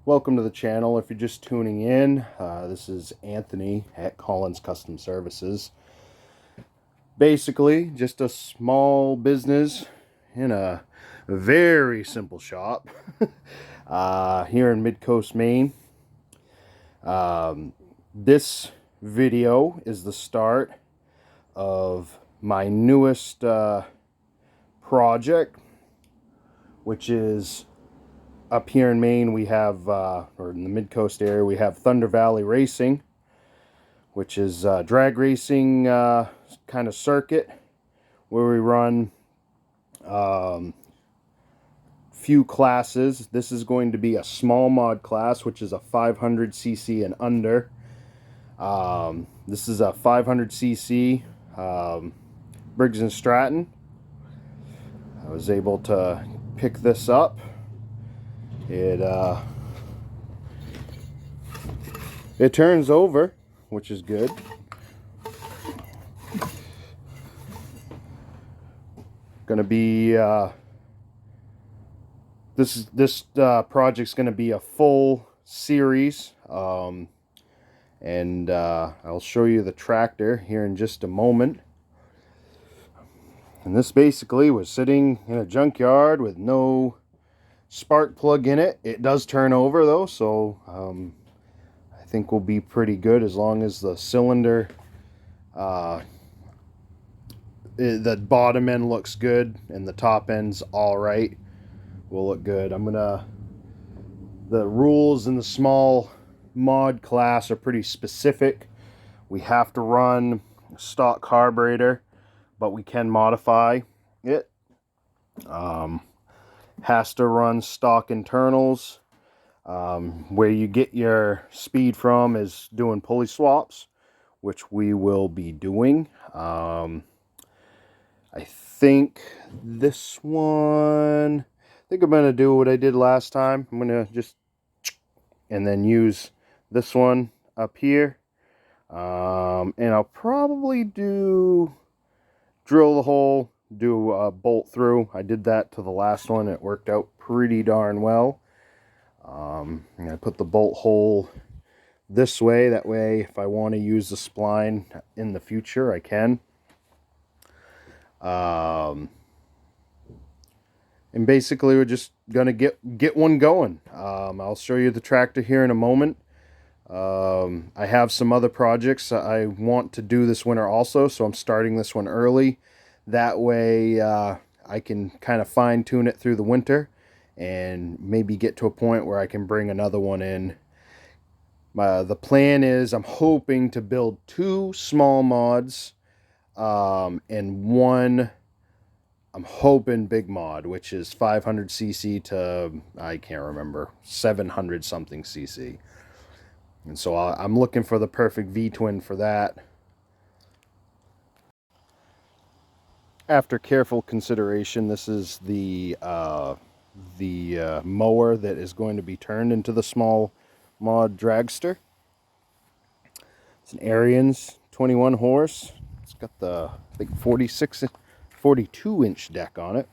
Welcome to the channel. If you're just tuning in, this is Anthony at Collins Custom Services. Basically, just a small business in a very simple shop here in Mid-Coast, Maine. This video is the start of my newest project, which is up here in Maine. We have, or in the Mid-Coast area, we have Thunder Valley Racing, which is a drag racing kind of circuit where we run few classes. This is going to be a small mod class, which is a 500cc and under. This is a 500cc Briggs & Stratton. I was able to pick this up. It turns over, which is good. Gonna be this project's gonna be a full series, and I'll show you the tractor here in just a moment. And this basically was sitting in a junkyard with no spark plug in it. It does turn over though, so I think we'll be pretty good as long as the cylinder, the bottom end looks good and the top end's all right. Will look good. The rules in the small mod class are pretty specific. We have to run stock carburetor, but we can modify it. Has to run stock internals. Where you get your speed from is doing pulley swaps, which we will be doing. I think this one, I think I'm going to do what I did last time. I'm going to just, and then use this one up here. And I'll probably drill the hole, do a bolt through. I did that to the last one. It worked out pretty darn well. I'm going to put the bolt hole this way. That way, if I want to use the spline in the future, I can. And basically, we're just going to get one going. I'll show you the tractor here in a moment. I have some other projects I want to do this winter also, so I'm starting this one early. That way I can kind of fine tune it through the winter and maybe get to a point where I can bring another one in. The plan is I'm hoping to build 2 small mods and one, I'm hoping, big mod, which is 500cc to, I can't remember, 700 something cc. And so I'm looking for the perfect V-twin for that. After careful consideration, this is the mower that is going to be turned into the small mod dragster. It's an Ariens 21 horse. It's got the, I think, 42-inch deck on it.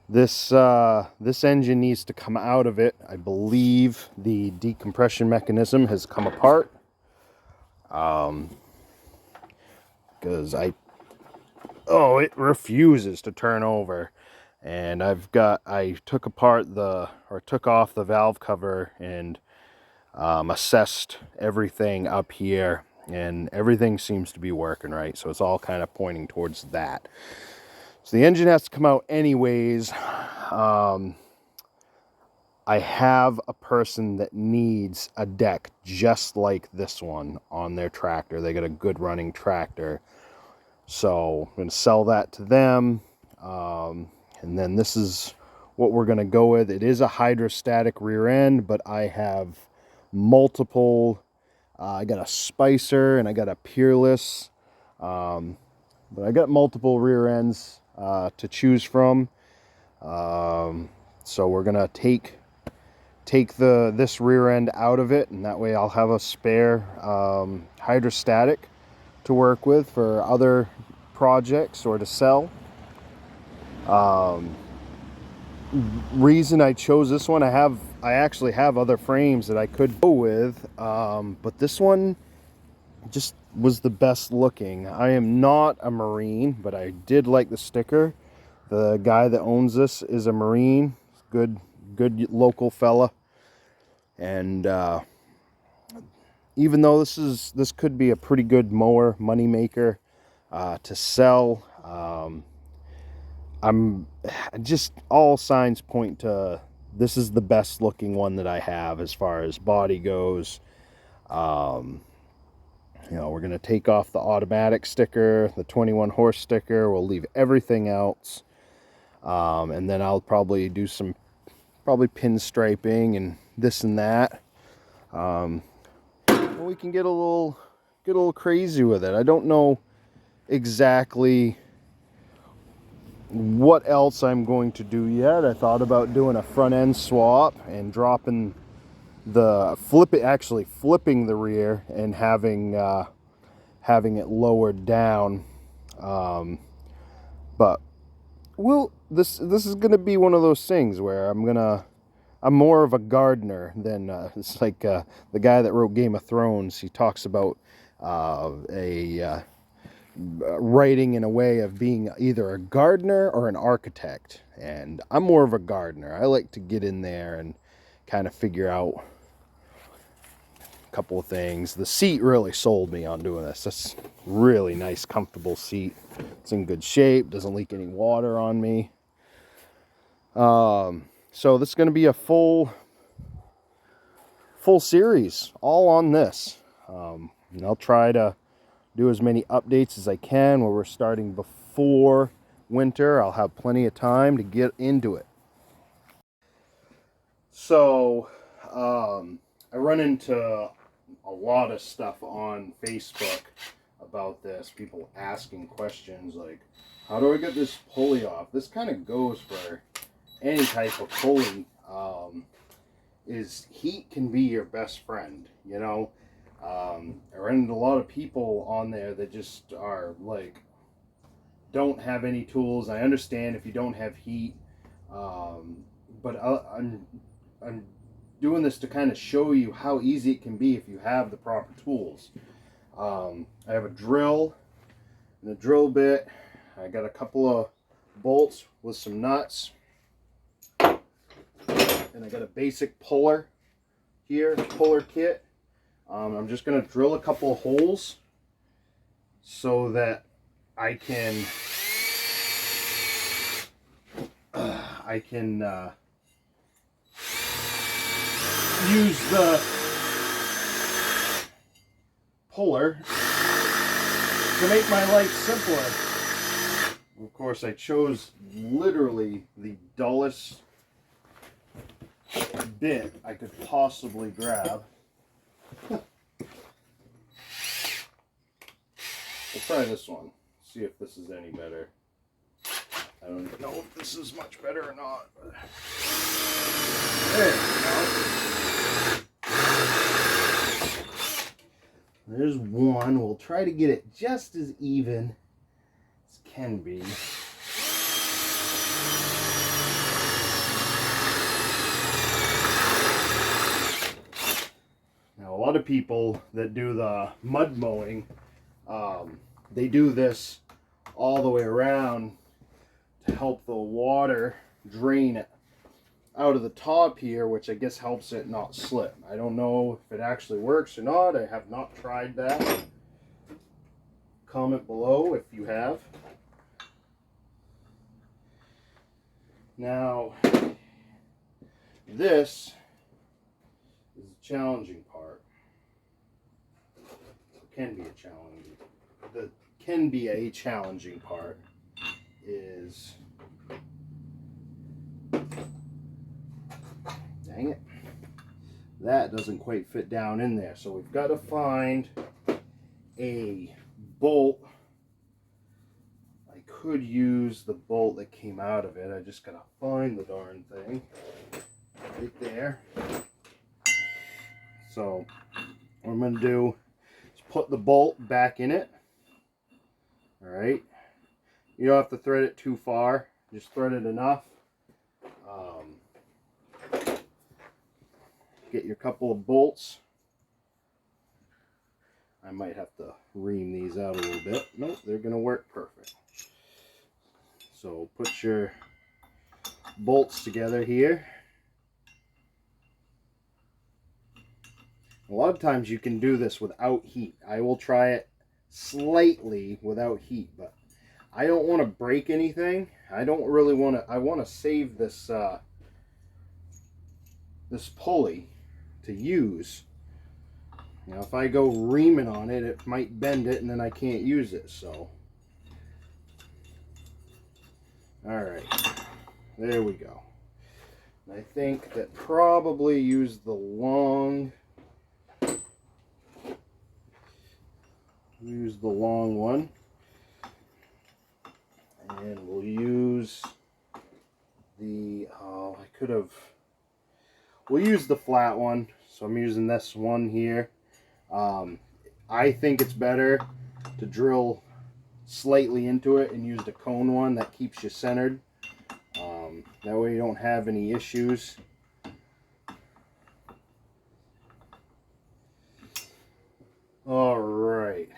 This engine needs to come out of it. I believe the decompression mechanism has come apart. Because it refuses to turn over. And I took off the valve cover and assessed everything up here, and everything seems to be working right. So it's all kind of pointing towards that. So the engine has to come out anyways. I have a person that needs a deck just like this one on their tractor. They got a good running tractor. So I'm going to sell that to them. And then this is what we're going to go with. It is a hydrostatic rear end, but I have multiple. I got a Spicer and I got a Peerless. But I got multiple rear ends to choose from. So we're going to take this rear end out of it, and that way I'll have a spare hydrostatic to work with for other projects or to sell. Reason I chose this one, I have I actually have other frames that I could go with, but this one just was the best looking. I am not a Marine, but I did like the sticker. The guy that owns this is a Marine, good local fella, and even though this could be a pretty good mower money maker to sell, I'm just, all signs point to this is the best looking one that I have as far as body goes. You know, we're going to take off the automatic sticker, the 21 horse sticker. We'll leave everything else. And then I'll probably do some pinstriping and this and that. We can get a little crazy with it. I don't know exactly what else I'm going to do yet. I thought about doing a front end swap and dropping actually flipping the rear and having it lowered down. But this is gonna be one of those things where I'm more of a gardener than it's like the guy that wrote Game of Thrones. He talks about writing in a way of being either a gardener or an architect, and I'm more of a gardener. I like to get in there and kind of figure out a couple of things. The seat really sold me on doing this. That's really nice, comfortable seat. It's in good shape, doesn't leak any water on me. So this is going to be a full series all on this. And I'll try to do as many updates as I can where we're starting before winter. I'll have plenty of time to get into it. So I run into a lot of stuff on Facebook about this, people asking questions like, how do I get this pulley off? This kind of goes for any type of pulley. Is heat can be your best friend, you know. I run into a lot of people on there that just are like, don't have any tools. I understand if you don't have heat, but I'm doing this to kind of show you how easy it can be if you have the proper tools. I have a drill and a drill bit. I got a couple of bolts with some nuts, and I got a basic puller here, puller kit. I'm just going to drill a couple of holes so that I can use the puller to make my life simpler. Of course, I chose literally the dullest bit I could possibly grab. We'll try this one, see if this is any better. I don't even know if this is much better or not. But there we go. There's one. We'll try to get it just as even as can be. Now, a lot of people that do the mud mowing, they do this all the way around to help the water drain it out of the top here, which I guess helps it not slip. I don't know if it actually works or not. I have not tried that. Comment below if you have. Now, this is the challenging part. It can be a challenging. The can be a challenging part is, dang it, that doesn't quite fit down in there. So we've got to find a bolt. I could use the bolt that came out of it. I just gotta find the darn thing right there. So what I'm gonna do is put the bolt back in it. All right, you don't have to thread it too far, just thread it enough. get your couple of bolts. I might have to ream these out a little bit. Nope, they're going to work perfect. So put your bolts together here. A lot of times you can do this without heat. I will try it slightly without heat, but I don't want to break anything. I don't really want to. I want to save this this pulley to use. Now, if I go reaming on it, it might bend it, and then I can't use it. So, all right, there we go. And I think that probably use the long. Use the long one, and we'll use the we'll use the flat one. So I'm using this one here. I think it's better to drill slightly into it and use the cone one that keeps you centered. That way you don't have any issues. All right.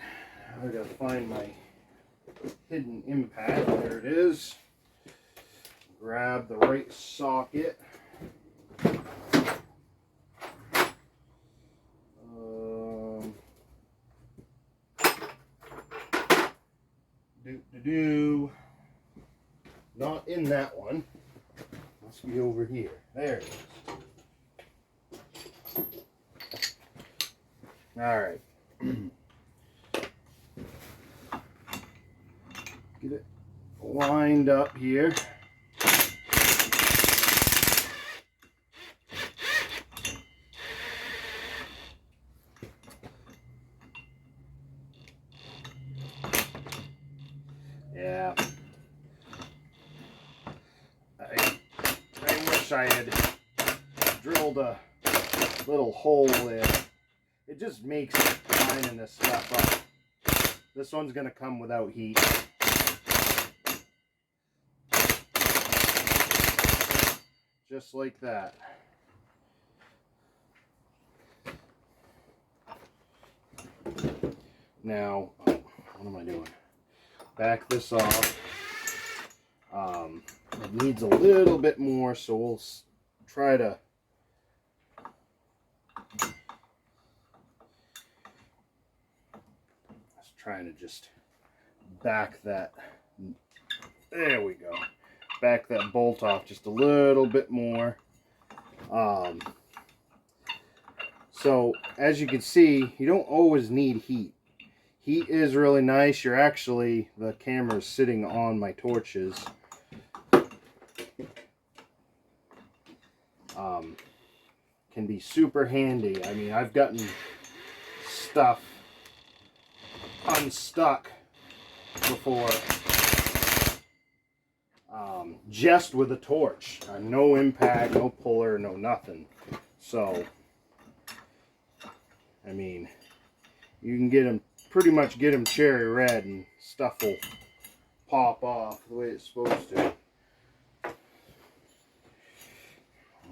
I gotta find my hidden impact. There it is. Grab the right socket. Not in that one. Must be over here. There it is. All right. Get it lined up here. Yeah. I wish I had drilled a little hole there. It just makes lining this stuff up. This one's going to come without heat. Just like that. Now, what am I doing? Back this off. It needs a little bit more, so we'll try to just back that. There we go. Back that bolt off just a little bit more. So as you can see, you don't always need heat. Heat is really nice. You're actually, the camera's sitting on my torches. Can be super handy. I mean, I've gotten stuff unstuck before just with a torch. No impact, no puller, no nothing. So, I mean, you can get them, pretty much get them cherry red and stuff will pop off the way it's supposed to.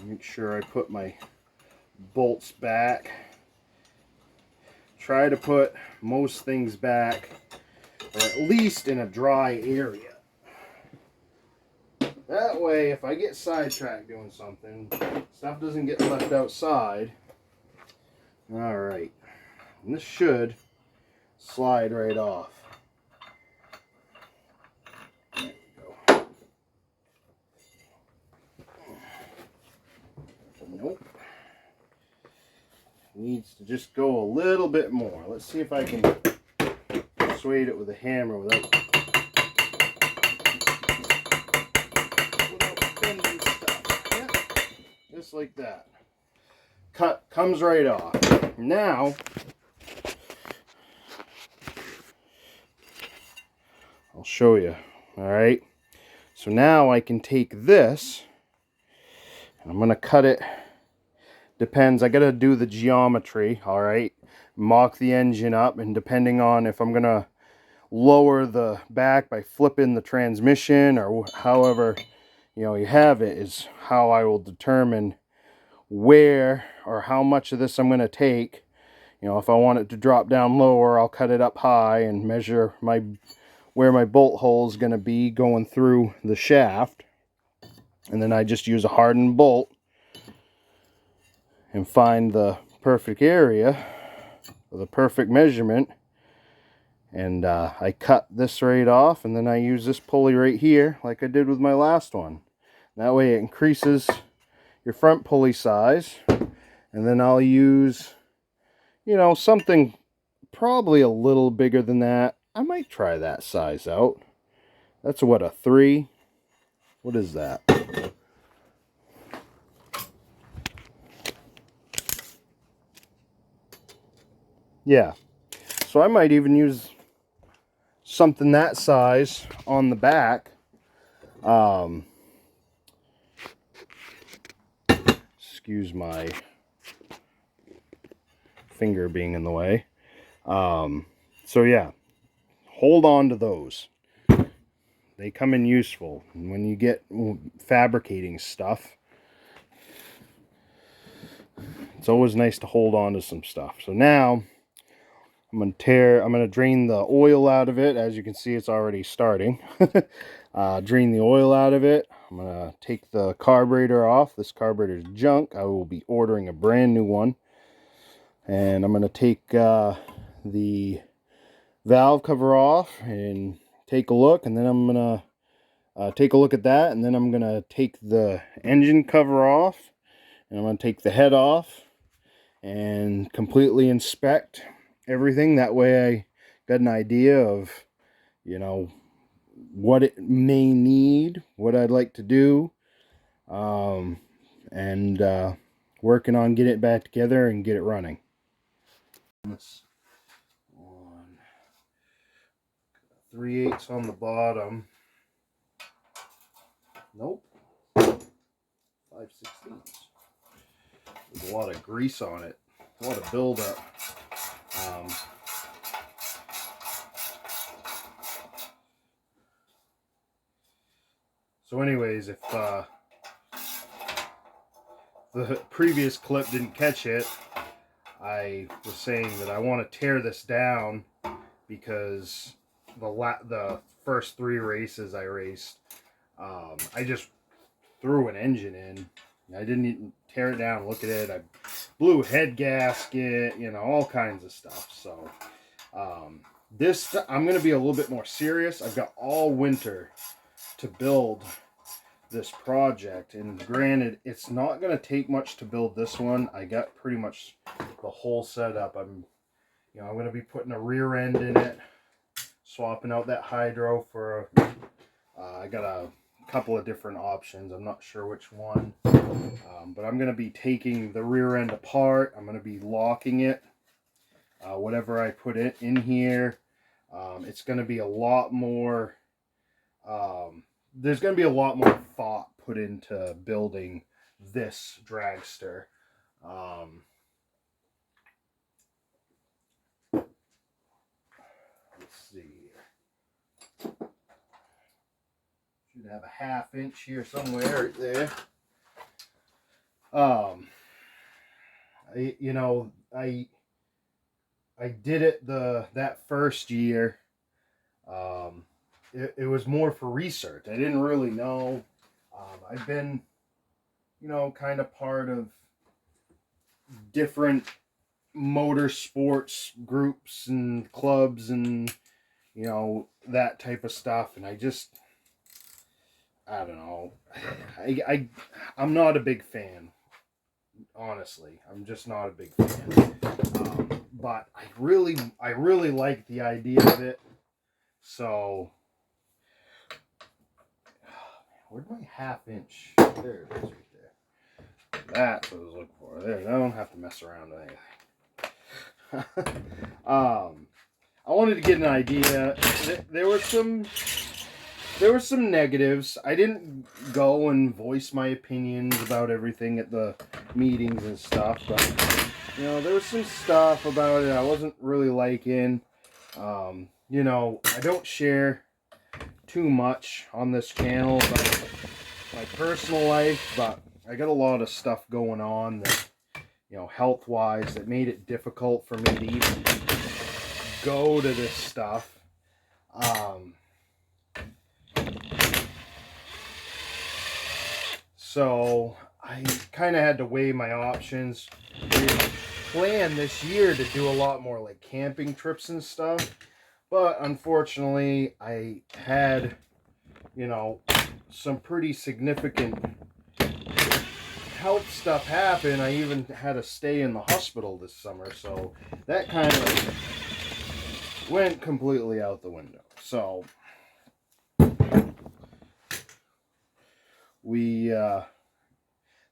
Make sure I put my bolts back. Try to put most things back, or at least in a dry area. That way, if I get sidetracked doing something, stuff doesn't get left outside. Alright, and this should slide right off. There we go. Nope. Needs to just go a little bit more. Let's see if I can persuade it with a hammer without bending stuff. Yep. Just like that. Comes right off. Now, I'll show you. Alright. So now I can take this, and I'm going to cut it. Depends, I gotta do the geometry, alright, mock the engine up, and depending on if I'm gonna lower the back by flipping the transmission or however, you know, you have it, is how I will determine where or how much of this I'm going to take. You know, if I want it to drop down lower, I'll cut it up high and measure where my bolt hole is going to be going through the shaft. And then I just use a hardened bolt and find the perfect area, or the perfect measurement. And I cut this right off, and then I use this pulley right here like I did with my last one. That way it increases your front pulley size. And then I'll use, you know, something probably a little bigger than that. I might try that size out. That's what, a 3? What is that? Yeah. So I might even use something that size on the back. Excuse my finger being in the way. So yeah, hold on to those. They come in useful. And when you get fabricating stuff, it's always nice to hold on to some stuff. So now I'm going to drain the oil out of it. As you can see, it's already starting. Drain the oil out of it. I'm going to take the carburetor off. This carburetor is junk. I will be ordering a brand new one. And I'm going to take the valve cover off and take a look. And then I'm going to take a look at that. And then I'm going to take the engine cover off. And I'm going to take the head off and completely inspect everything. That way I got an idea of, you know, what it may need, what I'd like to do, and working on getting it back together and get it running. This on 3/8 on the bottom. Nope. 5/16. There's a lot of grease on it, a lot of buildup. So anyways, if the previous clip didn't catch it, I was saying that I want to tear this down because the first 3 races I raced, I just threw an engine in. I didn't even tear it down, look at it. I blew a head gasket, you know, all kinds of stuff. So this, I'm going to be a little bit more serious. I've got all winter to build this project, and granted, it's not going to take much to build this one. I got pretty much the whole setup. I'm going to be putting a rear end in it, swapping out that hydro for I got a couple of different options. I'm not sure which one, but I'm going to be taking the rear end apart. I'm going to be locking it. Whatever I put it in here, it's going to be a lot more. There's going to be a lot more thought put into building this dragster. Let's see here. Should have a 1/2 inch here somewhere right there. I did it that first year. It was more for research. I didn't really know. I've been, you know, kind of part of different motorsports groups and clubs and, you know, that type of stuff. And I don't know. I'm not a big fan. Honestly, I'm just not a big fan. But I really like the idea of it. So, where'd my 1/2 inch? There it is, right there. That's what I was looking for. There, I don't have to mess around with anything. I wanted to get an idea. There were some negatives. I didn't go and voice my opinions about everything at the meetings and stuff, but you know, there was some stuff about it I wasn't really liking. You know, I don't share too much on this channel about my personal life, but I got a lot of stuff going on that, you know, health-wise, that made it difficult for me to even go to this stuff. So I kind of had to weigh my options. I planned this year to do a lot more like camping trips and stuff, but unfortunately I had, you know, some pretty significant health stuff happen. I even had to stay in the hospital this summer, so that kind of went completely out the window. So we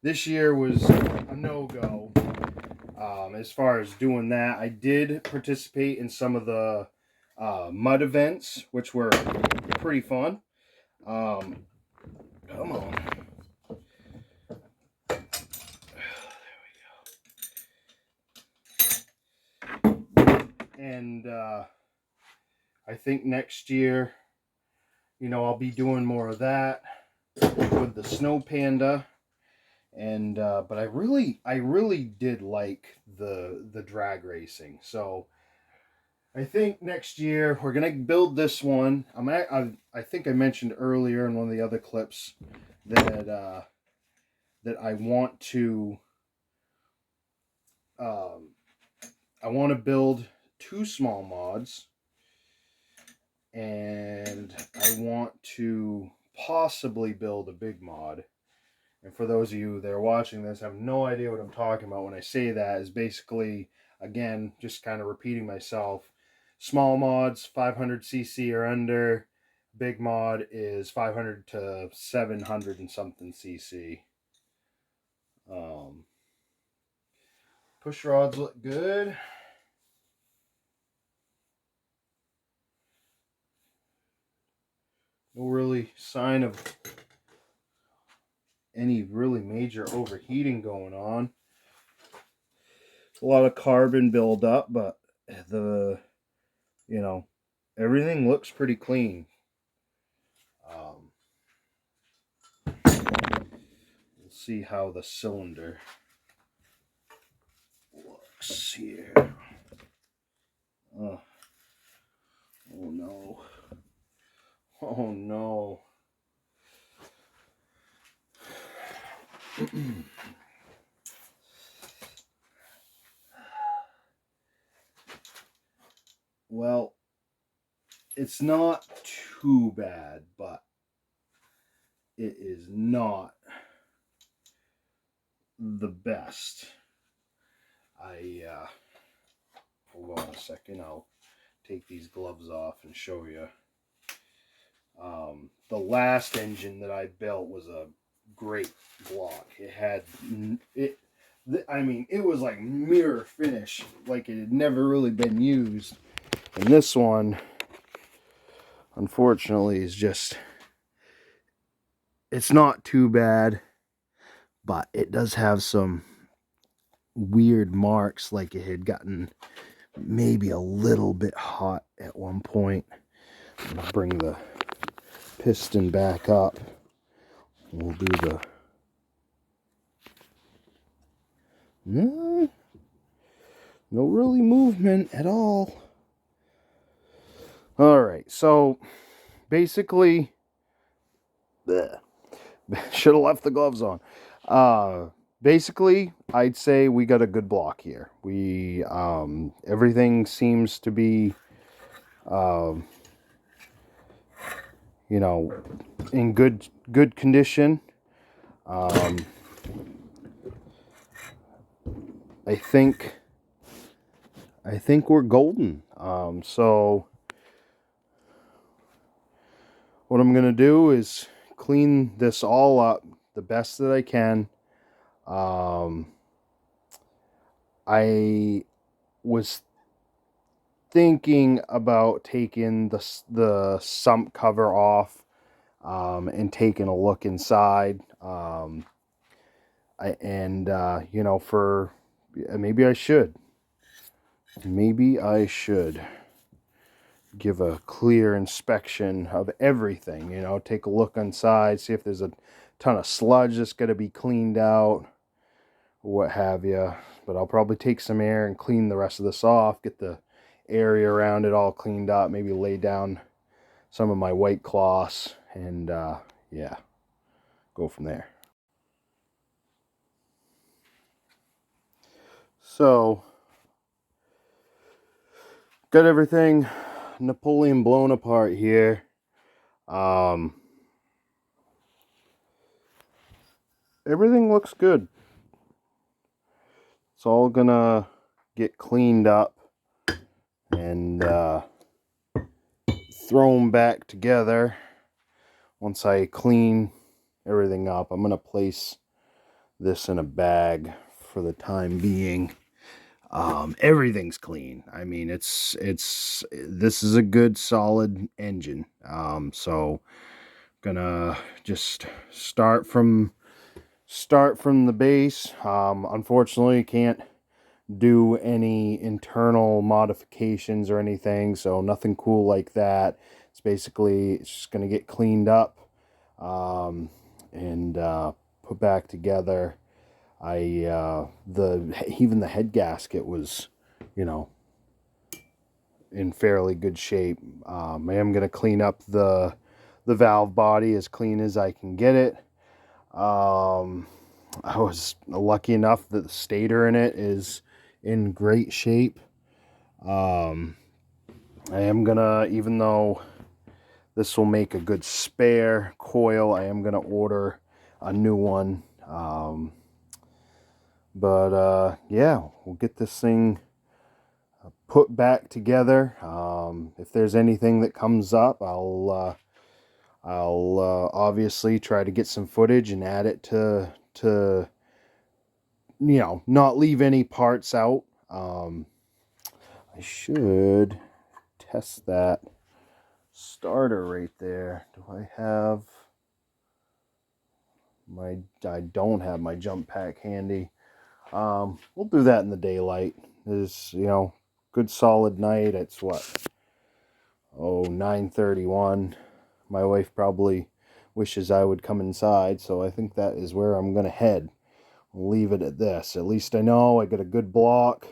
this year was a no-go as far as doing that. I did participate in some of the mud events, which were pretty fun. Come on. And I think next year, you know, I'll be doing more of that with the Snow Panda. And but I really did like the drag racing. So I think next year we're gonna build this one. I think I mentioned earlier in one of the other clips that that I want to build 2 small mods, and I want to possibly build a big mod. And for those of you that are watching this, have no idea what I'm talking about when I say that, is basically, again, just kind of repeating myself. Small mods, 500cc or under. Big mod is 500 to 700 and something cc. Push rods look good. No really sign of any really major overheating going on. A lot of carbon buildup, but the, you know, everything looks pretty clean. We'll see how the cylinder looks here. Oh no. Oh no. Well, it's not too bad, but it is not the best. Hold on a second, I'll take these gloves off and show you. The last engine that I built was a great block. It had I mean, it was like mirror finish, like it had never really been used. And this one, unfortunately, is just, it's not too bad, but it does have some weird marks, like it had gotten maybe a little bit hot at one point. I'm gonna bring the piston back up. We'll do the no really movement at all. All right, so basically, should have left the gloves on. Basically, I'd say we got a good block here. We everything seems to be you know, in good condition. I think we're golden. So what I'm gonna do is clean this all up the best that I can. I was thinking about taking the sump cover off and taking a look inside. You know, for maybe I should. give a clear inspection of everything. You know, take a look inside, see if there's a ton of sludge that's got to be cleaned out, what have you. But I'll probably take some air and clean the rest of this off, get the area around it all cleaned up, maybe lay down some of my white cloths, and yeah, go from there. So, got everything Napoleon blown apart here. Everything looks good. It's all gonna get cleaned up and thrown back together once I clean everything up. I'm gonna place this in a bag for the time being. Everything's clean. I mean, this is a good solid engine. So gonna just start from the base. Unfortunately, can't do any internal modifications or anything, so nothing cool like that. It's just gonna get cleaned up and put back together. Even the head gasket was, you know, in fairly good shape. I am gonna clean up the valve body as clean as I can get it. I was lucky enough that the stator in it is in great shape. I am gonna, even though this will make a good spare coil, I am gonna order a new one. Yeah, we'll get this thing put back together. If there's anything that comes up, I'll obviously try to get some footage and add it to you know, not leave any parts out. I should test that starter right there. Do I have I don't have my jump pack handy. We'll do that in the daylight. It's, you know, good solid night. It's what, 9:31. My wife probably wishes I would come inside, so I think that is where I'm gonna head. I'll leave it at this. At least I know I got a good block.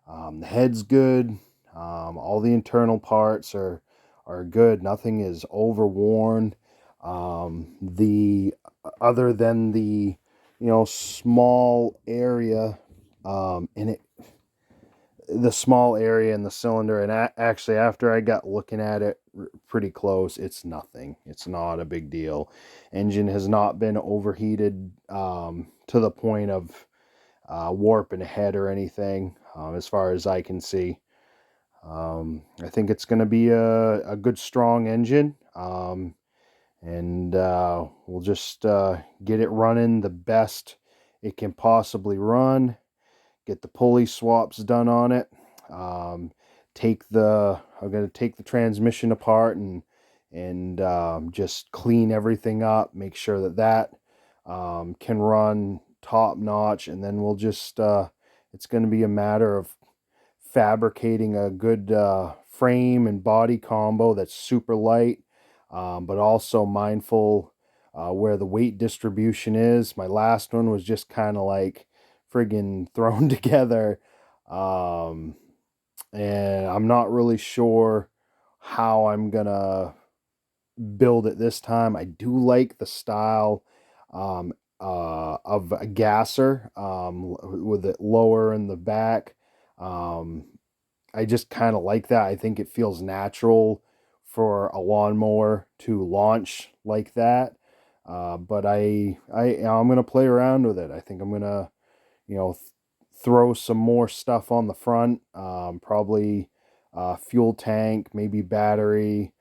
The head's good. All the internal parts are good. Nothing is overworn. The Other than the, you know, small area in it, the small area in the cylinder, and actually after I got looking at it pretty close, it's nothing. It's not a big deal. Engine has not been overheated to the point of warping ahead or anything, as far as I can see. I think it's going to be a good strong engine, and we'll just get it running the best it can possibly run. Get the pulley swaps done on it. I'm going to take the transmission apart and just clean everything up. Make sure that can run top notch, and then we'll just it's going to be a matter of fabricating a good frame and body combo that's super light, but also mindful where the weight distribution is. My last one was just kind of like friggin' thrown together, and I'm not really sure how I'm gonna build it this time. I do like the style of a gasser, with it lower in the back. I just kind of like that. I think it feels natural for a lawnmower to launch like that. But I'm gonna play around with it. I think I'm gonna, you know, throw some more stuff on the front. Probably fuel tank, maybe battery.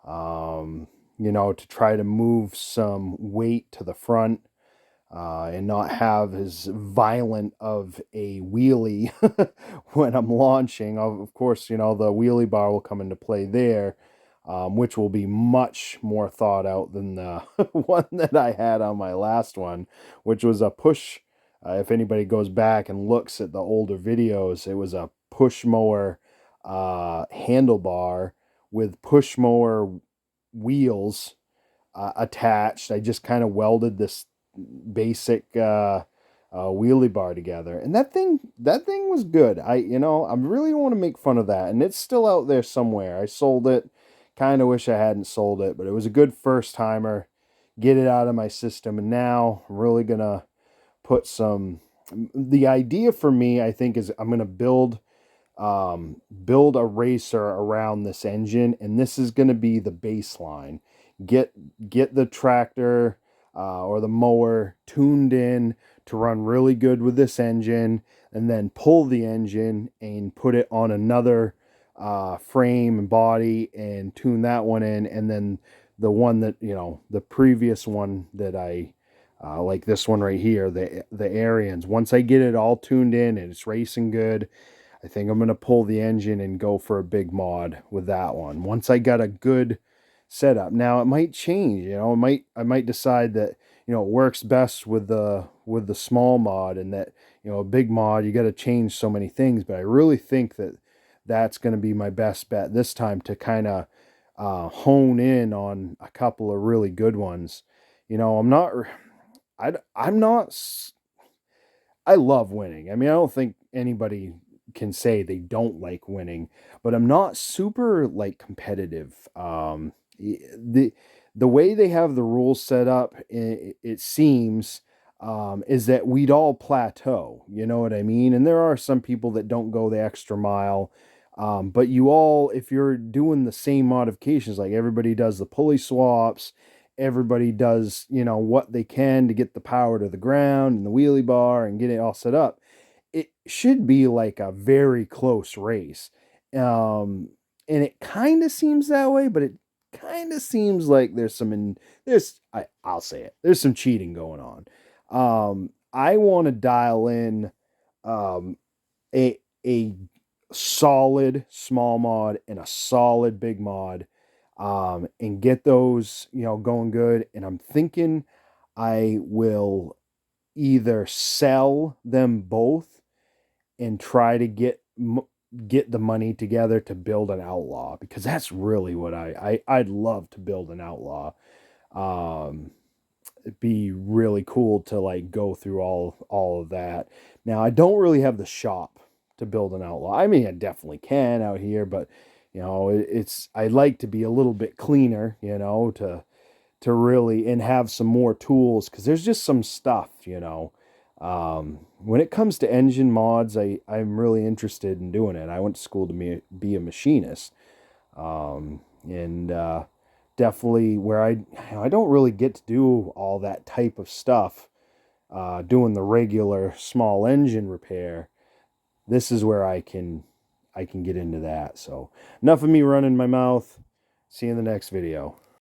You know, to try to move some weight to the front. And not have as violent of a wheelie when I'm launching. Of course, you know, the wheelie bar will come into play there, which will be much more thought out than the one that I had on my last one, which was a push. If anybody goes back and looks at the older videos, it was a push mower handlebar with push mower wheels attached. I just kind of welded this basic wheelie bar together, and that thing was good. I really want to make fun of that, and it's still out there somewhere. I sold it. Kind of wish I hadn't sold it, but it was a good first timer. Get it out of my system, and now I'm really gonna put some. The idea for me, I think, is I'm gonna build a racer around this engine, and this is going to be the baseline. Get get the tractor or the mower tuned in to run really good with this engine, and then pull the engine and put it on another frame and body and tune that one in, and then the one that the previous one that I like this one right here, the Arians. Once I get it all tuned in and it's racing good, I think I'm going to pull the engine and go for a big mod with that one. Once I got a good setup. Now it might change, I might decide that, it works best with the small mod, and that, a big mod, you got to change so many things, but I really think that that's going to be my best bet this time to kind of hone in on a couple of really good ones. I'm not I love winning. I mean, I don't think anybody can say they don't like winning, but I'm not super like competitive. The way they have the rules set up, it seems, is that we'd all plateau. You know what I mean? And there are some people that don't go the extra mile. But you all, if you're doing the same modifications, like everybody does the pulley swaps, everybody does, what they can to get the power to the ground and the wheelie bar and get it all set up, it should be like a very close race. And it kind of seems that way, but it kind of seems like I'll say it. There's some cheating going on. I want to dial in a solid small mod and a solid big mod, and get those going good. And I'm thinking I will either sell them both and try to get the money together to build an outlaw, because that's really what I'd love to build an outlaw. It'd be really cool to like go through all of that. Now I don't really have the shop to build an outlaw. I mean, I definitely can out here, but it's I like to be a little bit cleaner, to really and have some more tools, because there's just some stuff, when it comes to engine mods, I'm really interested in doing it. I went to school to be a machinist, and definitely where I don't really get to do all that type of stuff, doing the regular small engine repair. This is where I can get into that. So enough of me running my mouth. See you in the next video.